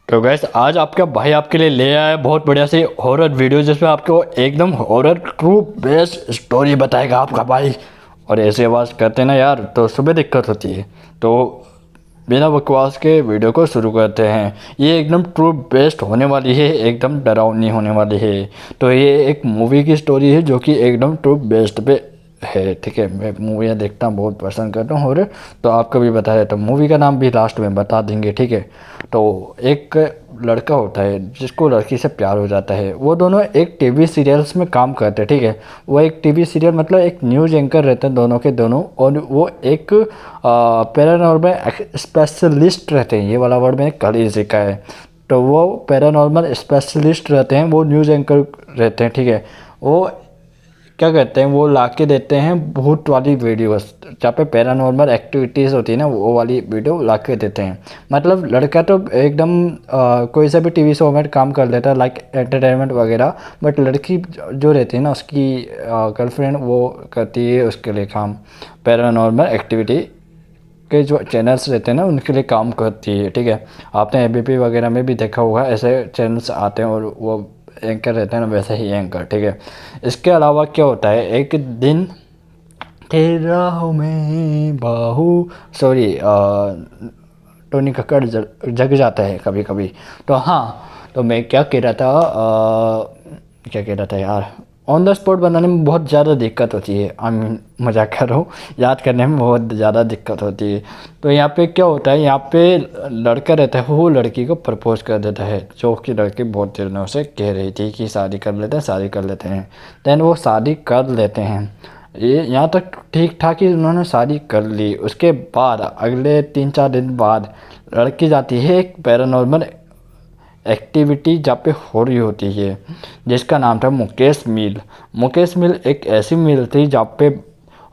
तो गैस आज आपका भाई आपके लिए ले आया है बहुत बढ़िया सी हॉरर वीडियो जिसमें आपको एकदम हॉरर ट्रू बेस्ड स्टोरी बताएगा आपका भाई। और ऐसी आवाज़ करते ना यार तो सुबह दिक्कत होती है। तो बिना बकवास के वीडियो को शुरू करते हैं। ये एकदम ट्रू बेस्ड होने वाली है, एकदम डरावनी होने वाली है। तो ये एक मूवी की स्टोरी है जो कि एकदम ट्रू बेस्ड पे है। ठीक है, मैं मूवियाँ देखना बहुत पसंद करता हूँ और तो आपको भी बताया तो मूवी का नाम भी लास्ट में बता देंगे। ठीक है, तो एक लड़का होता है जिसको लड़की से प्यार हो जाता है। वो दोनों एक टीवी सीरियल्स में काम करते हैं। ठीक है, वो एक टीवी सीरियल मतलब एक न्यूज़ एंकर रहते हैं दोनों के दोनों, और वो एक पैरानॉर्मल स्पेशलिस्ट रहते हैं। ये वाला वर्ड मैंने कल ही सीखा है। तो वो पैरानॉर्मल स्पेशलिस्ट रहते हैं, वो न्यूज़ एंकर रहते हैं। ठीक है, वो क्या कहते हैं, वो ला के देते हैं भूत वाली वीडियोस जहाँ पे पैरानॉर्मल एक्टिविटीज़ होती है ना, वो वाली वीडियो ला के देते हैं। मतलब लड़का तो एकदम कोई सा भी टीवी शो में काम कर लेता है लाइक एंटरटेनमेंट वगैरह, बट लड़की जो रहती है ना उसकी गर्लफ्रेंड वो करती है उसके लिए काम पैरानॉर्मल एक्टिविटी के जो चैनल्स रहते हैं ना उनके लिए काम करती है। ठीक है, आपने एबीपी वगैरह में भी देखा होगा ऐसे चैनल्स आते हैं और वो एंकर रहते हैं ना वैसे ही एंकर। ठीक है, इसके अलावा क्या होता है, एक दिन तेरा में बाहू सॉरी टोनी कक्कड़ जग जाता है कभी कभी। तो हाँ, तो मैं क्या कह रहा था क्या कह रहा था यार, ऑन द स्पॉट बनाने में बहुत ज़्यादा दिक्कत होती है। आई मीन मजाक कर रहा हूँ, याद करने में बहुत ज़्यादा दिक्कत होती है। तो यहाँ पे क्या होता है, यहाँ पे लड़का रहता है वो लड़की को प्रपोज कर देता है, जो कि लड़की बहुत दिनों से कह रही थी कि शादी कर लेते हैं शादी कर लेते हैं। देन वो शादी कर लेते हैं। ये यहाँ तक ठीक ठाक ही उन्होंने शादी कर ली। उसके बाद अगले 3-4 दिन बाद लड़की जाती है एक पैरानॉर्मल एक्टिविटी जहाँ पे हो रही होती है, जिसका नाम था मुकेश मिल। मुकेश मिल एक ऐसी मिल थी जहाँ पे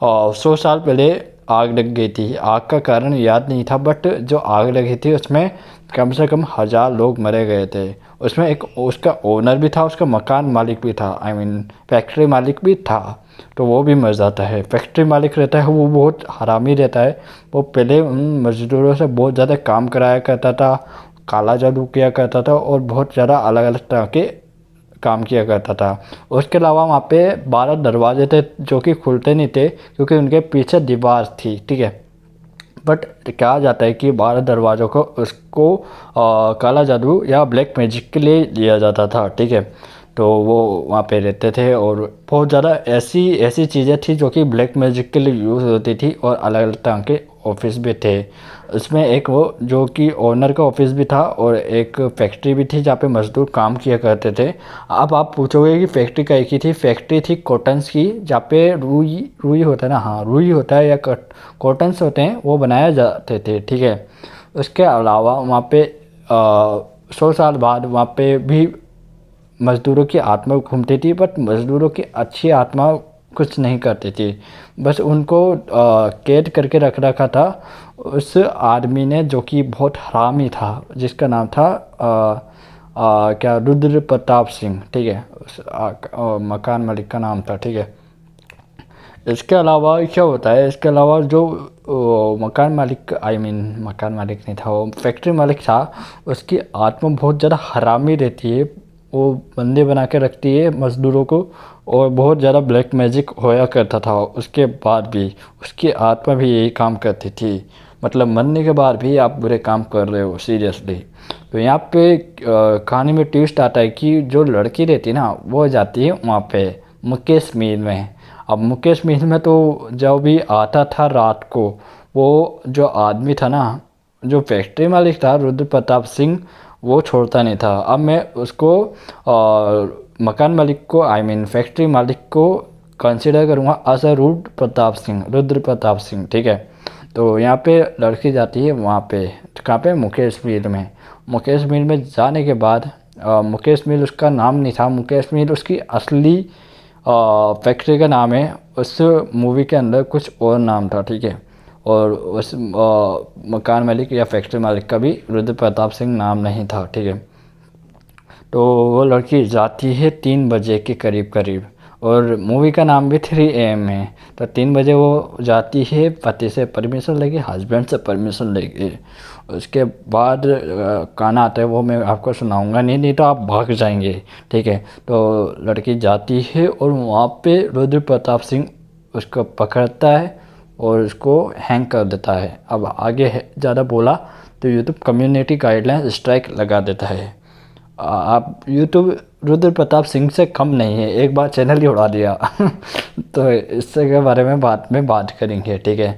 100 साल पहले आग लग गई थी। आग का कारण याद नहीं था, बट जो आग लगी थी उसमें कम से कम 1000 लोग मरे गए थे। उसमें एक उसका ओनर भी था, उसका मकान मालिक भी था, आई मीन फैक्ट्री मालिक भी था। तो वो भी मर जाता है। फैक्ट्री मालिक रहता है वो बहुत हरामी रहता है। वो पहले उन मज़दूरों से बहुत ज़्यादा काम कराया करता था, काला जादू किया करता था और बहुत ज़्यादा अलग अलग तरह के काम किया करता था। उसके अलावा वहाँ पे 12 दरवाजे थे जो कि खुलते नहीं थे क्योंकि उनके पीछे दीवार थी। ठीक है, बट कहा जाता है कि 12 दरवाज़ों को उसको काला जादू या ब्लैक मैजिक के लिए लिया जाता था। ठीक है, तो वो वहाँ पे रहते थे और बहुत ज़्यादा ऐसी ऐसी चीज़ें थी जो कि ब्लैक मैजिक के लिए यूज़ होती थी, और अलग अलग तरह के ऑफिस भी थे। उसमें एक वो जो कि ओनर का ऑफिस भी था और एक फैक्ट्री भी थी जहाँ पे मज़दूर काम किया करते थे। अब आप पूछोगे कि फैक्ट्री कहीं की थी, फैक्ट्री थी कॉटन्स की, जहाँ पे रुई रुई होता है ना, हाँ रुई होता है या कॉटन्स होते हैं वो बनाए जाते थे। ठीक है, उसके अलावा वहाँ पे 100 साल बाद वहाँ पे भी मज़दूरों की आत्मा घूमती थी, बट मज़दूरों की अच्छी आत्मा कुछ नहीं करती थी। बस उनको कैद करके रख रखा था उस आदमी ने जो कि बहुत हरामी था, जिसका नाम था क्या रुद्र प्रताप सिंह। ठीक है, उस मकान मालिक का नाम था। ठीक है, इसके अलावा क्या होता है, इसके अलावा जो मकान मालिक आई मीन मकान मालिक नहीं था, वो फैक्ट्री मालिक था, उसकी आत्मा बहुत ज़्यादा हरामी रहती है। वो बंदे बना के रखती है मज़दूरों को, और बहुत ज़्यादा ब्लैक मैजिक होया करता था। उसके बाद भी उसकी आत्मा भी यही काम करती थी। मतलब मरने के बाद भी आप बुरे काम कर रहे हो सीरियसली। तो यहाँ पे कहानी में ट्विस्ट आता है कि जो लड़की रहती है ना वो जाती है वहाँ पे मुकेश मिल में। अब मुकेश मिल में तो जब भी आता था रात को, वो जो आदमी था ना, जो फैक्ट्री मालिक था रुद्र प्रताप सिंह, वो छोड़ता नहीं था। अब मैं उसको मकान मालिक को आई मीन फैक्ट्री मालिक को कंसिडर करूँगा एज अ रुद्र प्रताप सिंह। ठीक है, तो यहाँ पे लड़की जाती है वहाँ पे, कहाँ पे, मुकेश मिल में। मुकेश मिल में जाने के बाद मुकेश मिल उसका नाम नहीं था, मुकेश मिल उसकी असली फैक्ट्री का नाम है। उस मूवी के अंदर कुछ और नाम था। ठीक है, और उस मकान मालिक या फैक्ट्री मालिक का भी रुद्र प्रताप सिंह नाम नहीं था। ठीक है, तो वो लड़की जाती है 3 बजे के करीब करीब, और मूवी का नाम भी 3 AM है। तो 3 बजे वो जाती है पति से परमिशन लेके, हस्बैंड से परमिशन लेके। उसके बाद गाना आता है, वो मैं आपको सुनाऊंगा नहीं तो आप भाग जाएंगे, ठीक है। तो लड़की जाती है और वहाँ पे रुद्र प्रताप सिंह उसको पकड़ता है और उसको हैंग कर देता है। अब आगे ज़्यादा बोला तो यूट्यूब कम्युनिटी गाइडलाइन स्ट्राइक लगा देता है। आप यूट्यूब रुद्र प्रताप सिंह से कम नहीं है, एक बार चैनल ही उड़ा दिया। तो इससे के बारे में बाद में बात करेंगे, ठीक है।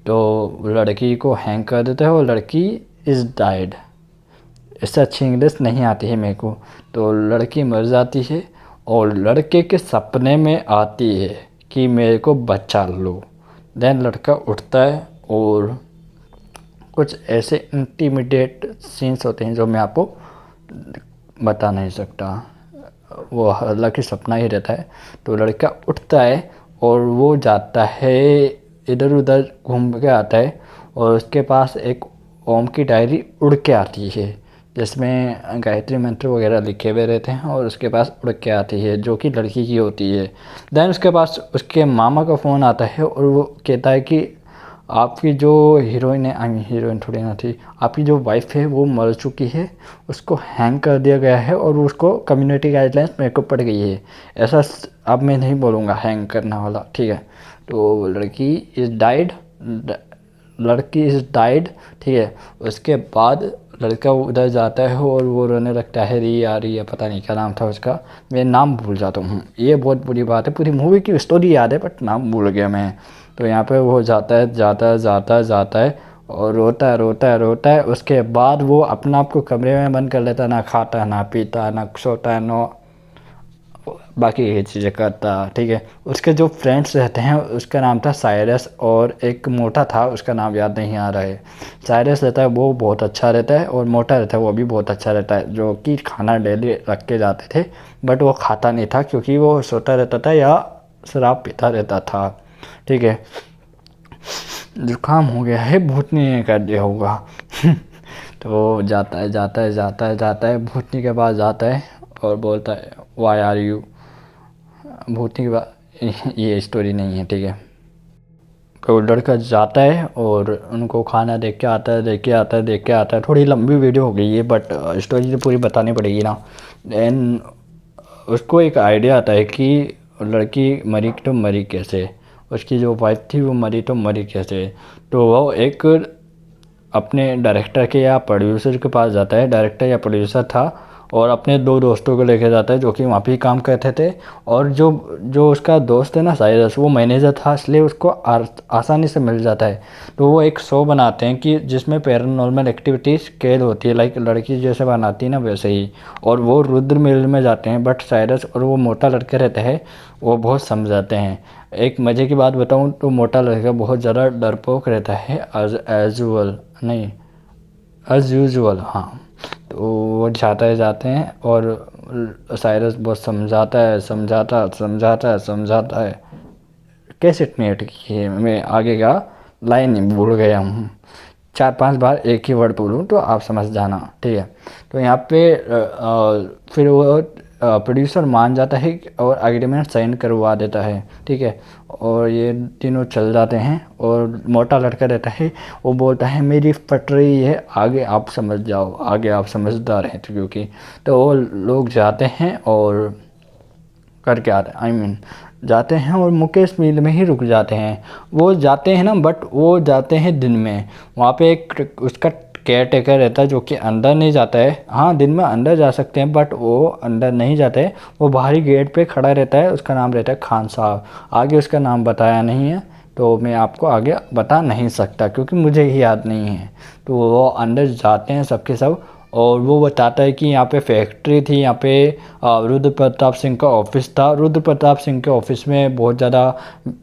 तो लड़की को हैंग कर देते हैं और लड़की इज़ डाइड। इससे अच्छी इंग्लिश नहीं आती है मेरे को। तो लड़की मर जाती है और लड़के के सपने में आती है कि मेरे को बचा लो। देन लड़का उठता है और कुछ ऐसे इंटीमिडेट सीन्स होते हैं जो मैं आपको बता नहीं सकता, वो हालांकि सपना ही रहता है। तो लड़का उठता है और वो जाता है इधर उधर घूम के आता है और उसके पास एक ओम की डायरी उड़ के आती है जिसमें गायत्री मंत्र वगैरह लिखे हुए रहते हैं और उसके पास उड़ के आती है जो कि लड़की की होती है। देन उसके पास उसके मामा का फ़ोन आता है और वो कहता है कि आपकी जो हीरोइन है, आई मीन हीरोइन थोड़ी ना थी, आपकी जो वाइफ है वो मर चुकी है, उसको हैंग कर दिया गया है और उसको कम्युनिटी गाइडलाइंस मेरे को पड़ गई है। ऐसा अब मैं नहीं बोलूँगा हैंग करना वाला, ठीक है। तो लड़की इज़ डाइड, लड़की इज़ डाइड, ठीक है। उसके बाद लड़का उधर जाता है और वो रोने लगता है, री आ रही है, पता नहीं क्या नाम था उसका, मैं नाम भूल जाता हूँ, ये बहुत बुरी बात है। पूरी मूवी की स्टोरी याद है बट नाम भूल गया मैं। तो यहाँ पे वो जाता है और रोता है। उसके बाद वो अपना आप को कमरे में बंद कर लेता, ना खाता ना पीता ना सोता ना बाकी ये चीज़ें करता, ठीक है। उसके जो फ्रेंड्स रहते हैं उसका नाम था साइरस और एक मोटा था, उसका नाम याद नहीं आ रहा है। साइरस रहता है वो बहुत अच्छा रहता है और मोटा रहता है वो भी बहुत अच्छा रहता है, जो कि खाना डेली रख के जाते थे बट वो खाता नहीं था क्योंकि वो सोता रहता था या शराब पीता रहता था, ठीक है। जुकाम हो गया है, भूतनी ने कर दिया होगा। तो जाता है भूतनी के पास जाता है और बोलता है वाई आर यू। भूतनी के पास ये स्टोरी नहीं है, ठीक है। तो लड़का जाता है और उनको खाना देख के आता है। थोड़ी लंबी वीडियो हो गई है बट स्टोरी तो पूरी बतानी पड़ेगी ना। देन उसको एक आइडिया आता है कि लड़की मरी तो मरी कैसे, उसकी जो वाइफ थी वो मरी तो मरी कैसे। तो वो एक अपने डायरेक्टर के या प्रोड्यूसर के पास जाता है, डायरेक्टर या प्रोड्यूसर था, और अपने 2 दोस्तों को लेकर जाता है जो कि वहाँ पे ही काम करते थे। और जो उसका दोस्त है ना साइरस, वो मैनेजर था इसलिए उसको आसानी से मिल जाता है। तो वो एक शो बनाते हैं कि जिसमें पैरानॉर्मल एक्टिविटीज़ कैद होती है, लाइक लड़की जैसे बनाती है ना वैसे ही। और वो रुद्र महल में जाते हैं बट साइरस और वो मोटा लड़का रहता है वो बहुत समझाते हैं। एक मज़े की बात बताऊँ तो मोटा लड़का बहुत ज़्यादा डरपोक रहता है, एज़ यूजुअल, हाँ। तो वो जाते हैं और साइरस बहुत समझाता है। कैसे इतनी अटकी है, मैं आगे का लाइन ही भूल गया हूँ, 4-5 बार एक ही वर्ड बोलूँ तो आप समझ जाना, ठीक है। तो यहाँ पे फिर वो प्रोड्यूसर मान जाता है और एग्रीमेंट साइन करवा देता है, ठीक है। और ये तीनों चल जाते हैं और मोटा लड़का रहता है वो बोलता है मेरी फट रही है, आगे आप समझ जाओ, आगे आप समझदार हैं, तो क्योंकि तो वो लोग जाते हैं और करके आते हैं, आई मीन जाते हैं और मुकेश मिल में ही रुक जाते हैं। वो जाते हैं ना बट वो जाते हैं दिन में, वहाँ पे एक उसका केयर टेकर रहता है जो कि अंदर नहीं जाता है। हाँ दिन में अंदर जा सकते हैं बट वो अंदर नहीं जाते हैं, वो बाहरी गेट पे खड़ा रहता है, उसका नाम रहता है खान साहब। आगे उसका नाम बताया नहीं है तो मैं आपको आगे बता नहीं सकता क्योंकि मुझे ही याद नहीं है। तो वो अंदर जाते हैं सबके सब और वो बताता है कि यहाँ पे फैक्ट्री थी, यहाँ पे रुद्र प्रताप सिंह का ऑफिस था। रुद्र प्रताप सिंह के ऑफिस में बहुत ज़्यादा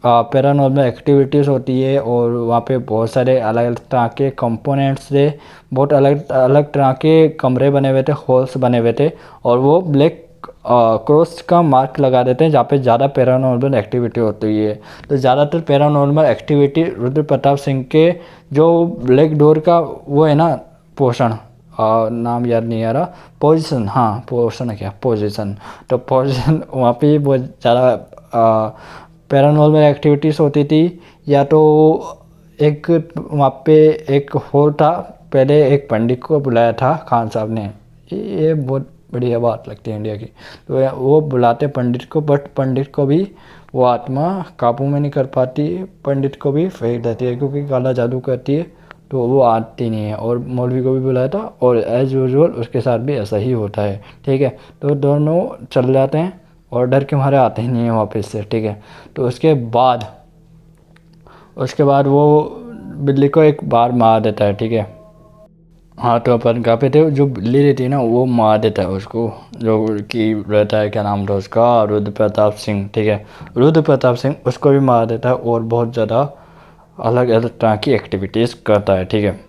पैरानॉर्मल एक्टिविटीज़ होती है और वहाँ पे बहुत सारे अलग अलग तरह के कंपोनेंट्स थे, बहुत अलग अलग तरह के कमरे बने हुए थे, हॉल्स बने हुए थे। और वो ब्लैक क्रॉस का मार्क लगा देते हैं जहाँ पे ज़्यादा पैरानॉर्मल एक्टिविटी होती है। तो ज़्यादातर पैरानॉर्मल एक्टिविटी रुद्र प्रताप सिंह के जो ब्लैक डोर का वो है ना पोषण, नाम याद नहीं आ रहा, पोजीशन, हाँ पोजीशन क्या पोजीशन, तो पोजीशन वहाँ पे बहुत ज़्यादा पैरानॉर्मल एक्टिविटीज़ होती थी, या तो एक वहाँ पे एक हॉल था, पहले एक पंडित को बुलाया था खान साहब ने, ये बहुत बढ़िया बात लगती है इंडिया की। तो वो बुलाते पंडित को, बट पंडित को भी वो आत्मा काबू में नहीं कर पाती, पंडित को भी फेंक देती है क्योंकि काला जादू करती है, तो वो आती नहीं है। और मौलवी को भी बुलाया था और एज़ यूजुअल उसके साथ भी ऐसा ही होता है, ठीक है। तो दोनों चल जाते हैं और डर के मारे आते ही नहीं हैं वापस से, ठीक है। तो उसके बाद वो बिल्ली को एक बार मार देता है, ठीक है। हाँ, तो अपन कहाँ पे थे, जो बिल्ली रहती है ना वो मार देता है उसको, जो कि रहता है, क्या नाम था उसका, रुद्र प्रताप सिंह, ठीक है। रुद्र प्रताप सिंह उसको भी मार देता है और बहुत ज़्यादा अलग अलग तरह की एक्टिविटीज़ करता है, ठीक है।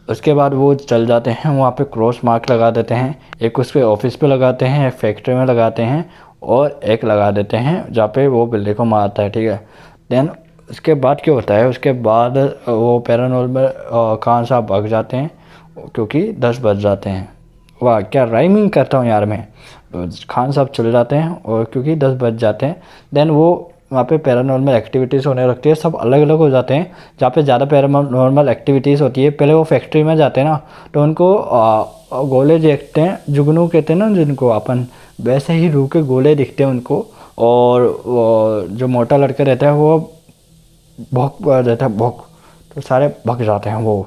उसके बाद वो चल जाते हैं, वहाँ पे क्रॉस मार्क लगा देते हैं, एक उसके ऑफिस पे लगाते हैं, एक फैक्ट्री में लगाते हैं, और एक लगा देते हैं जहाँ पे वो बिल्ली को मारता है, ठीक है। देन उसके बाद क्या होता है, उसके बाद वो पैरानॉर्मल खान साहब भाग जाते हैं क्योंकि 10 बज जाते हैं। वाह, क्या राइमिंग करता हूँ यार मैं। खान साहब चले जाते हैं और क्योंकि 10 बज जाते हैं, देन वो वहाँ पे पैरानॉर्मल एक्टिविटीज़ होने लगती है, सब अलग अलग हो जाते हैं। जहाँ पे ज़्यादा पैरानॉर्मल एक्टिविटीज़ होती है, पहले वो फैक्ट्री में जाते हैं ना, तो उनको गोले देखते हैं, जुगनू कहते हैं ना जिनको अपन, वैसे ही रूह के गोले दिखते हैं उनको। और वो जो मोटा लड़का रहता है वो भौंक रहता है, भौंक, तो सारे भग जाते हैं। वो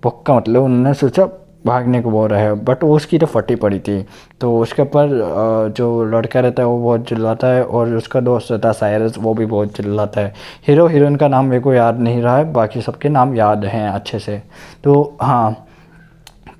भौंक का मतलब उन्होंने सोचा भागने को बोल रहा है, बट वो उसकी तो फटी पड़ी थी। तो उसके ऊपर जो लड़का रहता है वो बहुत चिल्लाता है, और उसका दोस्त रहता है साइरस, वो भी बहुत चिल्लाता है। हीरो हीरोइन का नाम मेरे को याद नहीं रहा है, बाकी सबके नाम याद हैं अच्छे से। तो हाँ,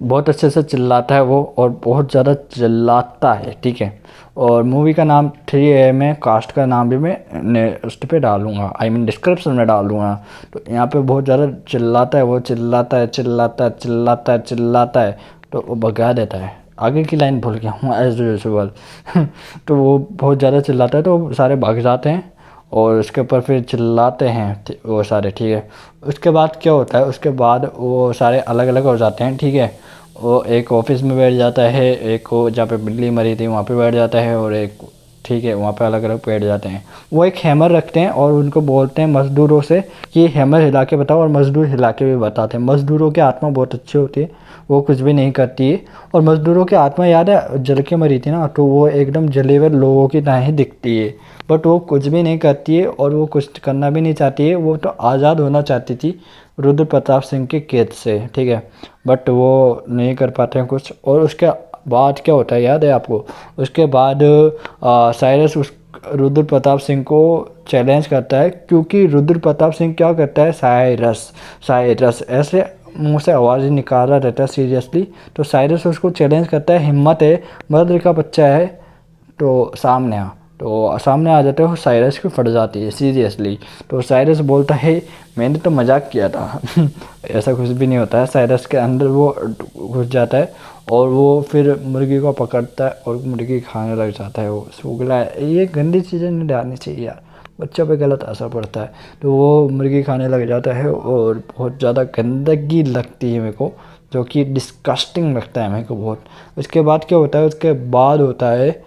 बहुत अच्छे से चिल्लाता है वो, और बहुत ज़्यादा चिल्लाता है, ठीक है। और मूवी का नाम 3 AM है, कास्ट का नाम भी मैं उस पे डालूँगा, आई मीन डिस्क्रिप्शन में डालूँगा। तो यहाँ पे बहुत ज़्यादा चिल्लाता है वो, चिल्लाता है चिल्लाता है चिल्लाता है चिल्लाता है, तो वो भगा देता है। आगे की लाइन भूल गया हूँ एज यूजुअल। तो वो बहुत ज़्यादा चिल्लाता है तो सारे भाग जाते हैं, और उसके ऊपर फिर चिल्लाते हैं वो सारे, ठीक है। उसके बाद क्या होता है, उसके बाद वो सारे अलग अलग हो जाते हैं, ठीक है। वो एक ऑफिस में बैठ जाता है, एक वो जहाँ पे बिल्ली मरी थी वहाँ पे बैठ जाता है, और एक, ठीक है, वहाँ पे अलग अलग बैठ जाते हैं। वो एक हैमर रखते हैं और उनको बोलते हैं मज़दूरों से कि हैमर हिला के बताओ, और मज़दूर हिला के भी बताते हैं। मज़दूरों की आत्मा बहुत अच्छी होती है, वो कुछ भी नहीं करती है। और मज़दूरों की आत्मा याद है जल के मरी थी ना, तो वो एकदम जले हुए लोगों की तरह ही दिखती है, बट वो कुछ भी नहीं करती है और वो कुछ करना भी नहीं चाहती है। वो तो आज़ाद होना चाहती थी रुद्र प्रताप सिंह के कैद से, ठीक है, बट वो नहीं कर पाते हैं कुछ। और उसके बाद क्या होता है याद है आपको, उसके बाद साइरस उस रुद्र प्रताप सिंह को चैलेंज करता है, क्योंकि रुद्र प्रताप सिंह क्या करता है, साइरस साइरस ऐसे मुंह से आवाज़ ही निकाल रहा रहता है सीरियसली। तो साइरस उसको चैलेंज करता है, हिम्मत है, मर्द का बच्चा है, तो सामने आ। तो सामने आ जाते हो, साइरस की फट जाती है सीरियसली। तो साइरस बोलता है मैंने तो मजाक किया था। ऐसा कुछ भी नहीं होता है, साइरस के अंदर वो घुस जाता है और वो फिर मुर्गी को पकड़ता है और मुर्गी खाने लग जाता है। वो सूगला है, ये गंदी चीज़ें नहीं डालनी चाहिए यार, बच्चों पे गलत असर पड़ता है। तो वो मुर्गी खाने लग जाता है और बहुत ज़्यादा गंदगी लगती है मेरे को, जो कि डिस्कस्टिंग लगता है मेरे को बहुत। उसके बाद क्या होता है, उसके बाद होता है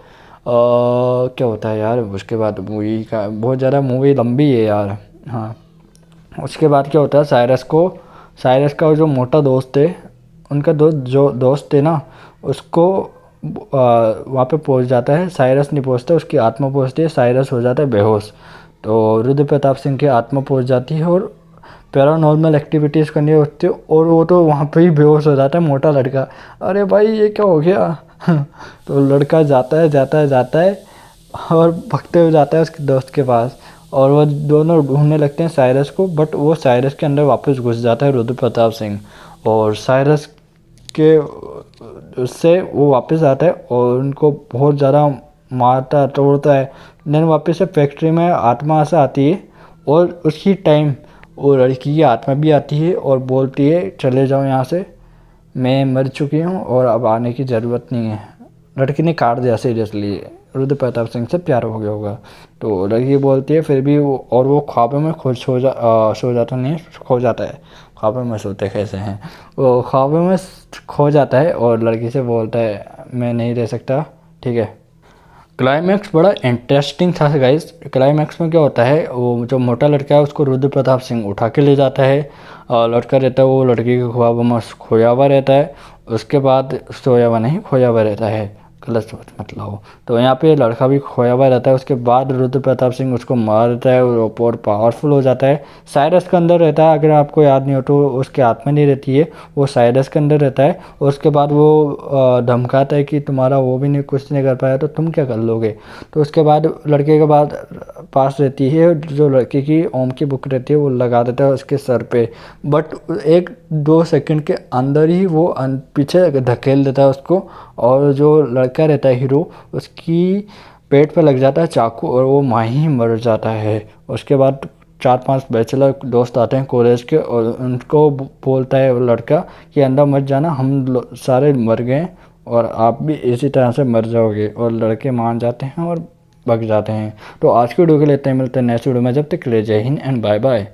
क्या होता है यार, उसके बाद मूवी का बहुत ज़्यादा, मूवी लंबी है यार। हाँ, उसके बाद क्या होता है, साइरस का जो मोटा दोस्त है, उनका जो दोस्त है ना, उसको वहाँ पे पहुँच जाता है। साइरस नहीं पहुँचता, उसकी आत्मा पहुँचती है, साइरस हो जाता है बेहोश। तो रुद्र प्रताप सिंह की आत्मा पहुँच जाती है और पैरानॉर्मल एक्टिविटीज़ करनी होती है, और वो तो वहाँ पे ही बेहोश हो जाता है मोटा लड़का। अरे भाई ये क्या हो गया। तो लड़का जाता है और भगते हुए जाता है उसके दोस्त के पास, और वो दोनों ढूंढने लगते हैं साइरस को, बट वो साइरस के अंदर वापस घुस जाता है रुद्र प्रताप सिंह, और साइरस के उससे वो वापस आता है और उनको बहुत ज़्यादा मारता तोड़ता है। देन वापस से फैक्ट्री में आत्मा से आती है, और उसी टाइम वो लड़की की आत्मा भी आती है और बोलती है चले जाओ यहाँ से, मैं मर चुकी हूँ और अब आने की ज़रूरत नहीं है। लड़की ने काट दिया सीरियसली, रुद्र प्रताप सिंह से प्यार हो गया होगा। तो लड़की बोलती है फिर भी वो, और वो ख्वाबों में खुद सो जाता नहीं है, खो जाता है। ख्वाबों में सोते कैसे हैं, वो ख्वाबों में खो जाता है और लड़की से बोलता है मैं नहीं रह सकता, ठीक है। क्लाइमैक्स बड़ा इंटरेस्टिंग था गाइस। क्लाइमैक्स में क्या होता है, वो जो मोटा लड़का है उसको रुद्र प्रताप सिंह उठा के ले जाता है, और लड़का रहता है वो लड़की के ख्वाबों में खोया हुआ रहता है। उसके बाद सोया हुआ नहीं, खोया हुआ रहता है, गलत मतलब हो। तो यहाँ पे लड़का भी खोया हुआ रहता है। उसके बाद रुद्र प्रताप सिंह उसको मार देता है और पावरफुल हो जाता है। साइरस के अंदर रहता है, अगर आपको याद नहीं हो तो उसके हाथ में नहीं रहती है, वो साइरस के अंदर रहता है। और उसके बाद वो धमकाता है कि तुम्हारा वो भी नहीं कुछ नहीं कर पाया तो तुम क्या कर लोगे। तो उसके बाद लड़के के बाद पास रहती है जो लड़के की ओम की बुक रहती है, वो लगा देता है उसके सर पे। बट 1-2 सेकंड के अंदर ही वो पीछे धकेल देता है उसको, और जो लड़का रहता है हीरो, उसकी पेट पे लग जाता है चाकू और वो वहीं मर जाता है। उसके बाद 4-5 बैचलर दोस्त आते हैं कॉलेज के, और उनको बोलता है वो लड़का कि अंदर मत जाना, हम सारे मर गए और आप भी इसी तरह से मर जाओगे। और लड़के मान जाते हैं और भग जाते हैं। तो आज की वीडियो के लिए इतना ही, मिलते हैं नेक्स्ट वीडियो में, जब तक के लिए जय हिंद एंड बाय बाय।